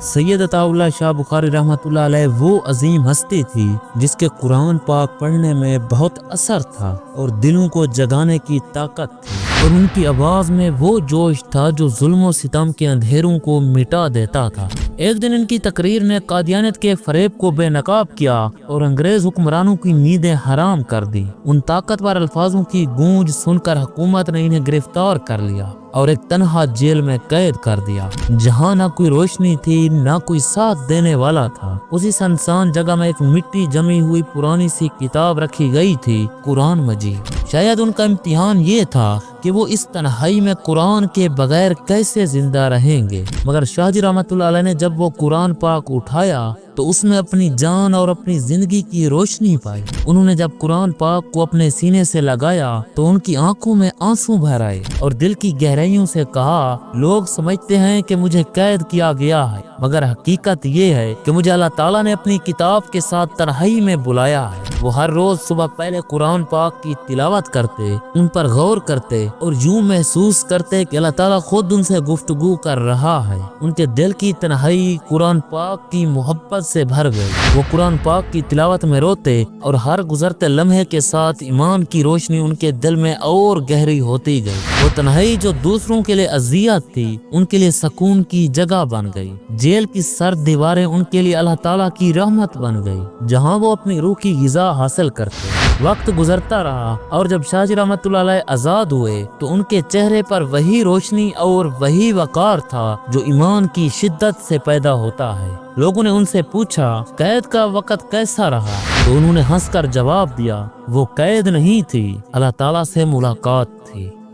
سید عطا اللہ شاہ بخاری رحمۃ اللہ علیہ وہ عظیم ہستی تھی جس کے قرآن پاک پڑھنے میں بہت اثر تھا اور دلوں کو جگانے کی طاقت تھی، اور ان کی آواز میں وہ جوش تھا جو ظلم و ستم کے اندھیروں کو مٹا دیتا تھا۔ ایک دن ان کی تقریر نے قادیانیت کے فریب کو بے نقاب کیا اور انگریز حکمرانوں کی نیندیں حرام کر دی۔ ان طاقتور الفاظوں کی گونج سن کر حکومت نے انہیں گرفتار کر لیا اور ایک تنہا جیل میں قید کر دیا، جہاں نہ کوئی روشنی تھی نہ کوئی ساتھ دینے والا تھا۔ اسی سنسان جگہ میں ایک مٹی جمی ہوئی پرانی سی کتاب رکھی گئی تھی، قرآن مجید۔ شاید ان کا امتحان یہ تھا کہ وہ اس تنہائی میں قرآن کے بغیر کیسے زندہ رہیں گے، مگر شاہ جی رحمۃ اللہ علیہ نے جب وہ قرآن پاک اٹھایا تو اس میں اپنی جان اور اپنی زندگی کی روشنی پائی۔ انہوں نے جب قرآن پاک کو اپنے سینے سے لگایا تو ان کی آنکھوں میں آنسو بھر آئے اور دل کی گہرائیوں سے کہا، لوگ سمجھتے ہیں کہ مجھے قید کیا گیا ہے، مگر حقیقت یہ ہے کہ مجھے اللہ تعالیٰ نے اپنی کتاب کے ساتھ تنہائی میں بلایا ہے۔ وہ ہر روز صبح پہلے قرآن پاک کی تلاوت کرتے، ان پر غور کرتے اور یوں محسوس کرتے کہ اللہ تعالیٰ خود ان سے گفتگو کر رہا ہے۔ ان کے دل کی تنہائی قرآن پاک کی محبت سے بھر گئی۔ وہ قرآن پاک کی تلاوت میں روتے اور ہر گزرتے لمحے کے ساتھ ایمان کی روشنی ان کے دل میں اور گہری ہوتی گئی۔ وہ تنہائی جو دوسروں کے لیے اذیت تھی ان کے لیے سکون کی جگہ بن گئی۔ جیل کی سرد دیواریں ان کے لیے اللہ تعالیٰ کی رحمت بن گئی، جہاں وہ اپنی روح کی غذا حاصل کرتے۔ وقت گزرتا رہا اور جب شاہ جی رحمۃ اللہ علیہ آزاد ہوئے تو ان کے چہرے پر وہی روشنی اور وہی وقار تھا جو ایمان کی شدت سے پیدا ہوتا ہے۔ لوگوں نے ان سے پوچھا، قید کا وقت کیسا رہا؟ تو انہوں نے ہنس کر جواب دیا، وہ قید نہیں تھی، اللہ تعالیٰ سے ملاقات تھی۔